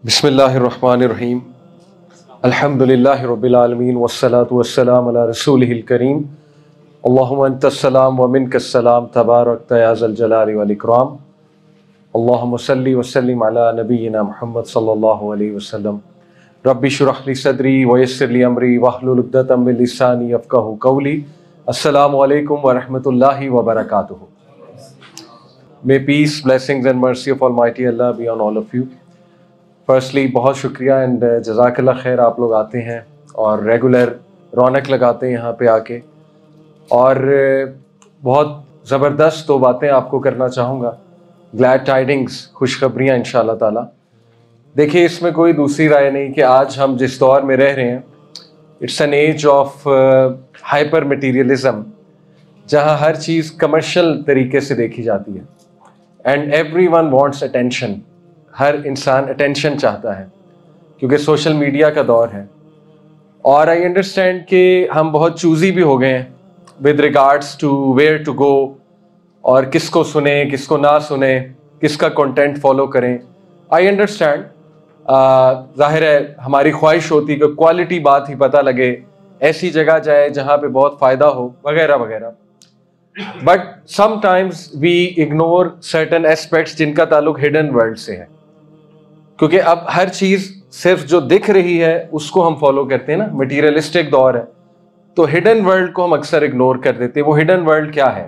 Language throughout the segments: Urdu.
بسم اللہ الرحمن الرحیم الحمدللہ رب العالمین والصلاة والسلام علی رسولہ الکریم اللہم انت السلام ومنک السلام تبارکت یا ذا الجلال والاکرام اللہم صلی وسلم علی نبینا محمد صلی اللہ علیہ وسلم رب اشرح لی صدری ویسر لی امری واحلل عقدۃ من لسانی یفقہوا قولی. السلام علیکم ورحمۃ اللہ وبرکاتہ. May peace, blessings and mercy of Almighty Allah be on all of you. Firstly بہت شکریہ اینڈ جزاک اللہ خیر. آپ لوگ آتے ہیں اور ریگولر رونق لگاتے ہیں یہاں پہ آ کے, اور بہت زبردست دو باتیں آپ کو کرنا چاہوں گا. گلیڈ ٹائڈنگس, خوشخبریاں ان شاء اللہ تعالیٰ. دیکھیے اس میں کوئی دوسری رائے نہیں کہ آج ہم جس دور میں رہ رہے ہیں it's an age of hyper materialism, جہاں ہر چیز کمرشل طریقے سے دیکھی جاتی ہے and everyone wants attention. ہر انسان اٹینشن چاہتا ہے کیونکہ سوشل میڈیا کا دور ہے. اور آئی انڈرسٹینڈ کہ ہم بہت چوزی بھی ہو گئے ہیں with regards to where to go, اور کس کو سنیں کس کو نہ سنیں, کس کا کنٹینٹ فالو کریں. آئی انڈرسٹینڈ, ظاہر ہے ہماری خواہش ہوتی کہ کوالٹی بات ہی پتہ لگے, ایسی جگہ جائے جہاں پہ بہت فائدہ ہو وغیرہ وغیرہ. But sometimes we ignore certain aspects جن کا تعلق ہڈن ورلڈ سے ہے, کیونکہ اب ہر چیز صرف جو دکھ رہی ہے اس کو ہم فالو کرتے ہیں نا. مٹیریلسٹک دور ہے تو ہڈن ورلڈ کو ہم اکثر اگنور کر دیتے ہیں. وہ ہڈن ورلڈ کیا ہے؟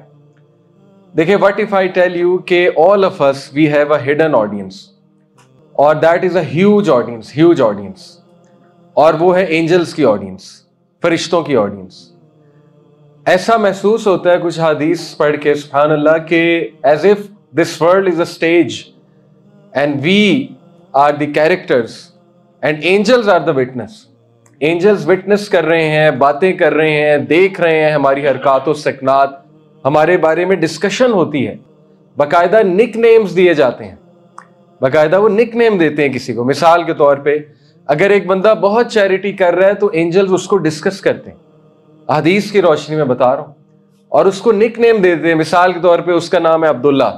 دیکھیں, what if I tell you کہ all of us we have a hidden audience, اور that is a huge audience, huge audience, اور وہ ہے اینجلس کی آڈینس, فرشتوں کی آڈینس. ایسا محسوس ہوتا ہے کچھ حدیث پڑھ کے سبحان اللہ کہ as if this world is a stage and we are the characters and angels are the witness. Angels witness کر رہے ہیں, باتیں کر رہے ہیں, دیکھ رہے ہیں ہماری حرکات و سکنات, ہمارے بارے میں ڈسکشن ہوتی ہے, باقاعدہ نک نیمز دیے جاتے ہیں, باقاعدہ وہ نک نیم دیتے ہیں کسی کو. مثال کے طور پہ اگر ایک بندہ بہت چیریٹی کر رہا ہے تو اینجلز اس کو ڈسکس کرتے ہیں, حدیث کی روشنی میں بتا رہا ہوں, اور اس کو نک نیم دیتے ہیں. مثال کے طور پہ اس کا نام ہے عبداللہ,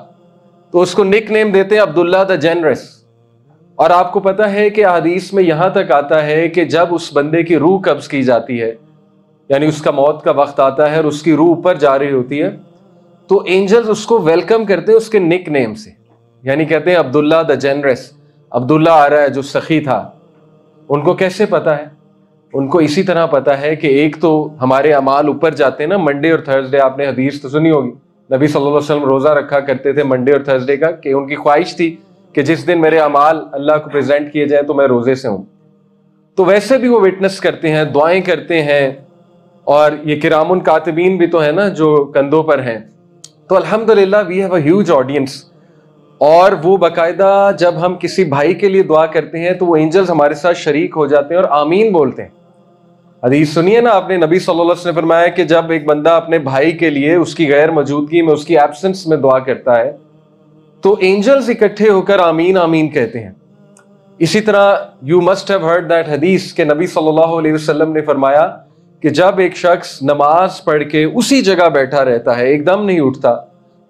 تو اس کو نک نیم دیتے ہیں عبداللہ دا جنرس. اور آپ کو پتہ ہے کہ حدیث میں یہاں تک آتا ہے کہ جب اس بندے کی روح قبض کی جاتی ہے, یعنی اس کا موت کا وقت آتا ہے اور اس کی روح اوپر جا رہی ہوتی ہے, تو اینجلز اس کو ویلکم کرتے ہیں اس کے نک نیم سے, یعنی کہتے ہیں عبداللہ دا جنرس, عبداللہ آ رہا ہے جو سخی تھا. ان کو کیسے پتہ ہے؟ ان کو اسی طرح پتہ ہے کہ ایک تو ہمارے اعمال اوپر جاتے ہیں نا, منڈے اور تھرسڈے. آپ نے حدیث تو سنی ہوگی, نبی صلی اللہ علیہ وسلم روزہ رکھا کرتے تھے منڈے اور تھرسڈے کا, کہ ان کی خواہش تھی کہ جس دن میرے اعمال اللہ کو پریزنٹ کیے جائیں تو میں روزے سے ہوں. تو ویسے بھی وہ وٹنس کرتے ہیں, دعائیں کرتے ہیں, اور یہ کرام کاتبین بھی تو ہیں نا جو کندھوں پر ہیں. تو الحمدللہ we have a huge audience, اور وہ باقاعدہ جب ہم کسی بھائی کے لیے دعا کرتے ہیں تو وہ اینجلز ہمارے ساتھ شریک ہو جاتے ہیں اور آمین بولتے ہیں. حدیث سنیے نا آپ نے, نبی صلی اللہ علیہ وسلم نے فرمایا کہ جب ایک بندہ اپنے بھائی کے لیے اس کی غیر موجودگی میں, اس کی ایبسنس میں دعا کرتا ہے تو اینجلز اکٹھے ہو کر آمین آمین کہتے ہیں. اسی طرح you must have heard that حدیث کہ نبی صلی اللہ علیہ وسلم نے فرمایا کہ جب ایک شخص نماز پڑھ کے اسی جگہ بیٹھا رہتا ہے, ایک دم نہیں اٹھتا,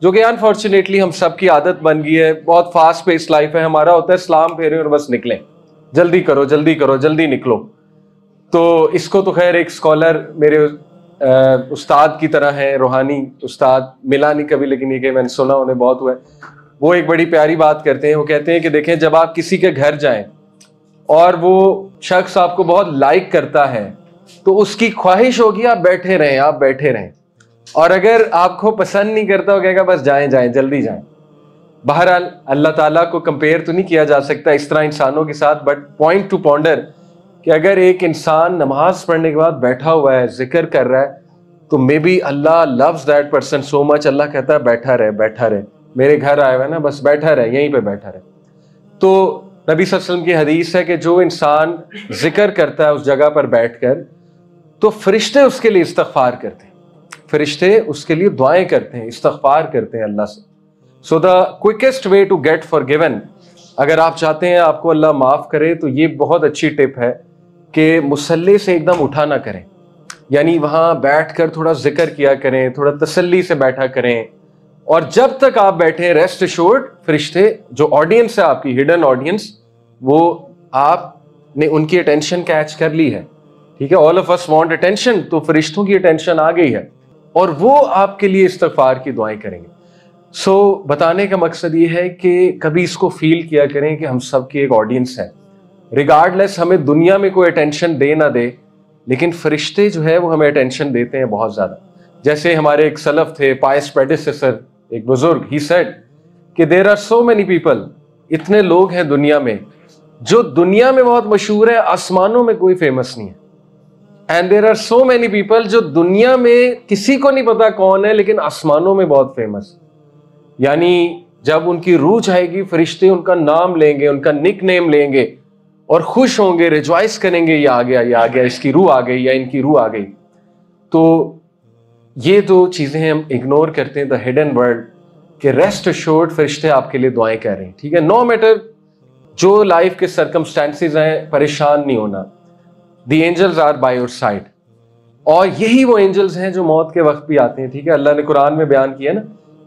جو کہ انفارچونیٹلی ہم سب کی عادت بن گئی ہے, بہت فاسٹ پیس لائف ہے, ہمارا ہوتا ہے سلام پھیریں اور بس نکلیں, جلدی کرو جلدی کرو جلدی نکلو. تو اس کو تو خیر ایک اسکالر میرے استاد کی طرح ہے, روحانی استاد, ملا نہیں کبھی لیکن یہ کہ میں نے سنا انہیں بہت ہوا ہے, وہ ایک بڑی پیاری بات کرتے ہیں. وہ کہتے ہیں کہ دیکھیں, جب آپ کسی کے گھر جائیں اور وہ شخص آپ کو بہت لائک کرتا ہے تو اس کی خواہش ہوگی آپ بیٹھے رہیں, آپ بیٹھے رہیں, اور اگر آپ کو پسند نہیں کرتا وہ کہے گا بس جائیں جائیں جلدی جائیں. بہرحال اللہ تعالیٰ کو کمپیئر تو نہیں کیا جا سکتا اس طرح انسانوں کے ساتھ, بٹ پوائنٹ ٹو پونڈر کہ اگر ایک انسان نماز پڑھنے کے بعد بیٹھا ہوا ہے, ذکر کر رہا ہے, تو maybe Allah loves that person so much, Allah کہتا ہے بیٹھا رہے بیٹھا رہے, میرے گھر آئے ہوئے نا بس بیٹھا رہے, یہیں پہ بیٹھا رہے. تو نبی صلی اللہ علیہ وسلم کی حدیث ہے کہ جو انسان ذکر کرتا ہے اس جگہ پر بیٹھ کر, تو فرشتے اس کے لیے استغفار کرتے ہیں, فرشتے اس کے لیے دعائیں کرتے ہیں, استغفار کرتے ہیں اللہ سے. سو دا کوئکسٹ وے ٹو گیٹ فارگیون, اگر آپ چاہتے ہیں آپ کو اللہ معاف کرے تو یہ بہت اچھی ٹپ ہے کہ مصلی سے ایک دم اٹھا نہ کریں, یعنی وہاں بیٹھ کر تھوڑا ذکر کیا کریں, تھوڑا تسلی سے بیٹھا کریں, اور جب تک آپ بیٹھے ریسٹ ایشورڈ فرشتے جو آڈینس ہے آپ کی ہڈن آڈینس وہ آپ نے ان کی اٹینشن کیچ کر لی ہے, ٹھیک ہے, all of us want attention, تو فرشتوں کی اٹینشن آ گئی ہے اور وہ آپ کے لیے استغفار کی دعائیں کریں گے. سو بتانے کا مقصد یہ ہے کہ کبھی اس کو فیل کیا کریں کہ ہم سب کی ایک آڈینس ہے, ریگارڈ لیس ہمیں دنیا میں کوئی اٹینشن دے نہ دے, لیکن فرشتے جو ہے وہ ہمیں اٹینشن دیتے ہیں بہت زیادہ. جیسے ہمارے ایک سلف تھے, پائس پریڈیسیسر, ایک بزرگ, ہی سیڈ کہ there are so many people, اتنے لوگ ہیں دنیا میں جو دنیا میں بہت مشہور ہے, آسمانوں میں کوئی فیمس نہیں ہے. And there are so many people جو دنیا میں کسی کو نہیں پتا کون ہے لیکن آسمانوں میں بہت فیمس. یعنی جب ان کی روح جائے گی, فرشتے ان کا نام لیں گے, ان کا نک نیم لیں گے اور خوش ہوں گے, ریجوائس کریں گے, یہ آ گیا, یہ آ گیا, اس کی روح آ گئی یا ان کی روح آ گئی. تو یہ دو چیزیں ہم اگنور کرتے ہیں, دا ہڈن ورلڈ, کہ ریسٹ ایشورڈ فرشتے آپ کے لیے دعائیں کر رہے ہیں, ٹھیک ہے. نو میٹر جو لائف کے سرکمسٹانسز ہیں, پریشان نہیں ہونا. The angels are by your side, اور یہی وہ اینجلز ہیں جو موت کے وقت بھی آتے ہیں, ٹھیک ہے. اللہ نے قرآن میں بیان کیا نا,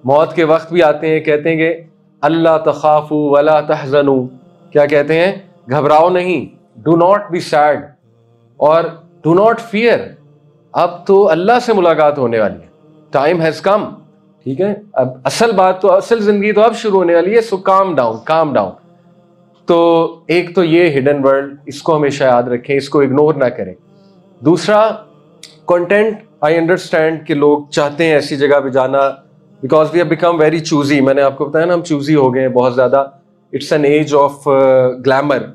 موت کے وقت بھی آتے ہیں, کہتے ہیں کہ اللہ تخافوا ولا تحزنوا, کیا کہتے ہیں, گھبراؤ نہیں, ڈو ناٹ بی سیڈ اور ڈو ناٹ فیئر. اب تو اللہ سے ملاقات ہونے والی ہے, ٹائم ہیز کم, ٹھیک ہے. اب اصل بات تو, اصل زندگی تو اب شروع ہونے والی ہے, سو کام ڈاؤن, کام ڈاؤن. تو ایک تو یہ ہڈن ورلڈ, اس کو ہمیشہ یاد رکھیں, اس کو اگنور نہ کریں. دوسرا, کنٹینٹ, آئی انڈرسٹینڈ کہ لوگ چاہتے ہیں ایسی جگہ پہ جانا because we have become very choosy. میں نے آپ کو بتایا نا, ہم چوزی ہو گئے ہیں بہت زیادہ. It's an age of glamour,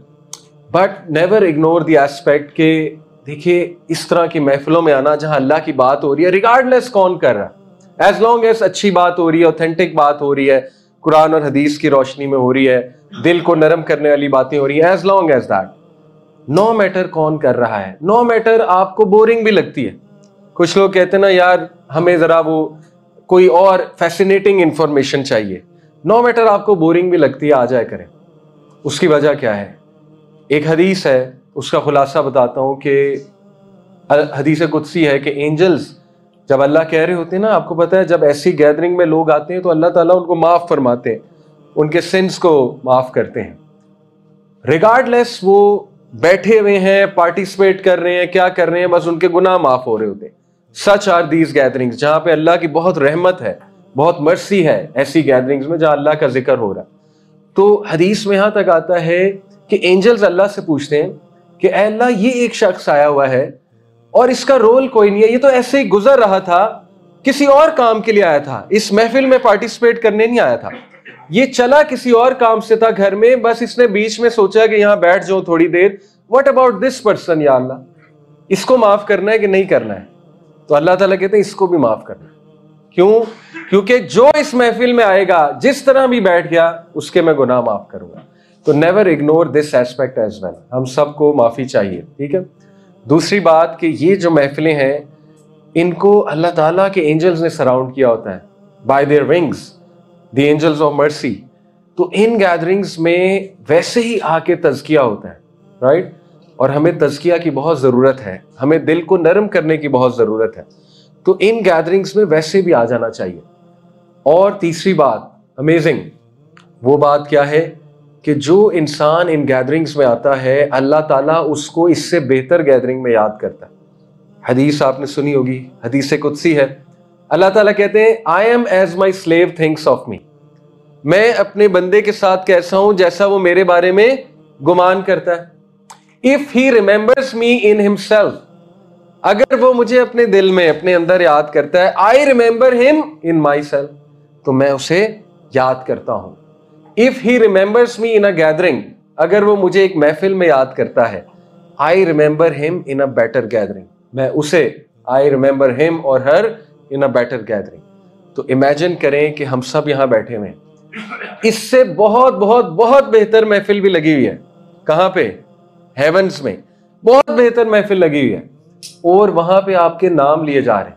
but never ignore the aspect کہ دیکھیے اس طرح کی محفلوں میں آنا جہاں اللہ کی بات ہو رہی ہے, ریگارڈ لیس کون کر رہا ہے, ایز لانگ ایز اچھی بات ہو رہی ہے, اوتھینٹک بات ہو رہی ہے, قرآن اور حدیث کی روشنی میں ہو رہی ہے, دل کو نرم کرنے والی باتیں ہو رہی ہیں, as long as that, no matter کون کر رہا ہے. نو میٹر آپ کو بورنگ بھی لگتی ہے. کچھ لوگ کہتے ہیں نا, یار ہمیں ذرا وہ کوئی اور فیسینیٹنگ انفارمیشن چاہیے. نو میٹر آپ کو بورنگ بھی لگتی ہے, آ جائے کریں. اس کی وجہ کیا ہے؟ ایک حدیث ہے, اس کا خلاصہ بتاتا ہوں کہ حدیث قدسی ہے کہ اینجلز جب اللہ کہہ رہے ہوتے ہیں نا, آپ کو پتا ہے جب ایسی گیدرنگ میں لوگ آتے ہیں تو اللہ تعالیٰ ان کو معاف فرماتے ہیں, ان کے سنس کو معاف کرتے ہیں, ریگارڈ لیس وہ بیٹھے ہوئے ہیں, پارٹیسپیٹ کر رہے ہیں, کیا کر رہے ہیں, بس ان کے گناہ معاف ہو رہے ہوتے ہیں. سچ آر دیز گیدرنگز, جہاں پہ اللہ کی بہت رحمت ہے, بہت مرسی ہے, ایسی گیدرنگز میں جہاں اللہ کا ذکر ہو رہا ہے. تو حدیث میں یہاں تک آتا ہے کہ اینجلز اللہ سے پوچھتے ہیں کہ اے اللہ, یہ ایک شخص آیا ہوا ہے اور اس کا رول کوئی نہیں ہے, یہ تو ایسے ہی گزر رہا تھا, کسی اور کام کے لیے آیا تھا, اس محفل میں پارٹیسپیٹ کرنے نہیں آیا تھا, یہ چلا کسی اور کام سے تھا گھر میں, بس اس نے بیچ میں سوچا کہ یہاں بیٹھ جاؤ تھوڑی دیر. واٹ اباؤٹ دس پرسن, یا اللہ اس کو معاف کرنا ہے کہ نہیں کرنا ہے؟ تو اللہ تعالیٰ کہتے ہیں اس کو بھی معاف کرنا. کیوں؟ کیونکہ جو اس محفل میں آئے گا, جس طرح بھی بیٹھ گیا, اس کے میں گناہ معاف کروں گا. تو never ignore this aspect as well, ہم سب کو معافی چاہیے, ٹھیک ہے. دوسری بات کہ یہ جو محفلیں ہیں, ان کو اللہ تعالیٰ کے اینجلز نے سراؤنڈ کیا ہوتا ہے, by their wings, the angels of mercy. تو ان گیدرنگز میں ویسے ہی آ کے تزکیہ ہوتا ہے, رائٹ. اور ہمیں تزکیہ کی بہت ضرورت ہے, ہمیں دل کو نرم کرنے کی بہت ضرورت ہے. تو ان گیدرنگز میں ویسے بھی آ جانا چاہیے. اور تیسری بات امیزنگ, وہ بات کیا ہے کہ جو انسان ان گیدرنگز میں آتا ہے, اللہ تعالیٰ اس کو اس سے بہتر گیدرنگ میں یاد کرتا ہے. حدیث آپ نے سنی ہوگی, حدیث قدسی ہے, اللہ تعالیٰ کہتے ہیں I am as my slave thinks of me, میں اپنے بندے کے ساتھ کیسا ہوں جیسا وہ میرے بارے میں گمان کرتا ہے. If he remembers me in himself, اگر وہ مجھے اپنے دل میں, اپنے اندر یاد کرتا ہے, I remember him in myself, تو میں اسے یاد کرتا ہوں. If he remembers me in a gathering, اگر وہ مجھے ایک محفل میں یاد کرتا ہے, I remember him in a better gathering, میں اسے I remember him or her in a better gathering. تو امیجن کریں کہ ہم سب یہاں بیٹھے ہوئے ہیں, اس سے بہت بہت بہت بہتر محفل بھی لگی ہوئی ہے. کہاں پہ؟ ہیونز میں بہت بہتر محفل لگی ہوئی ہے, اور وہاں پہ آپ کے نام لیے جا رہے ہیں.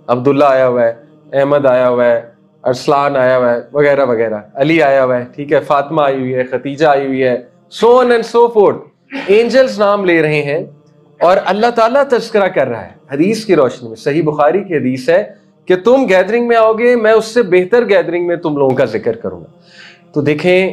عبداللہ آیا ہوا ہے, احمد آیا ہوا ہے, ارسلان آیا ہوا ہے, وغیرہ وغیرہ, علی آیا ہوا ہے, ٹھیک ہے, فاطمہ آئی ہوئی ہے, ختیجہ آئی ہوئی ہے, so on and so forth. Angels نام لے رہے ہیں اور اللہ تعالیٰ تذکرہ کر رہا ہے. حدیث کی روشنی میں, صحیح بخاری کی حدیث ہے کہ تم گیدرنگ میں آؤ گے, میں اس سے بہتر گیدرنگ میں تم لوگوں کا ذکر کروں گا. تو دیکھیں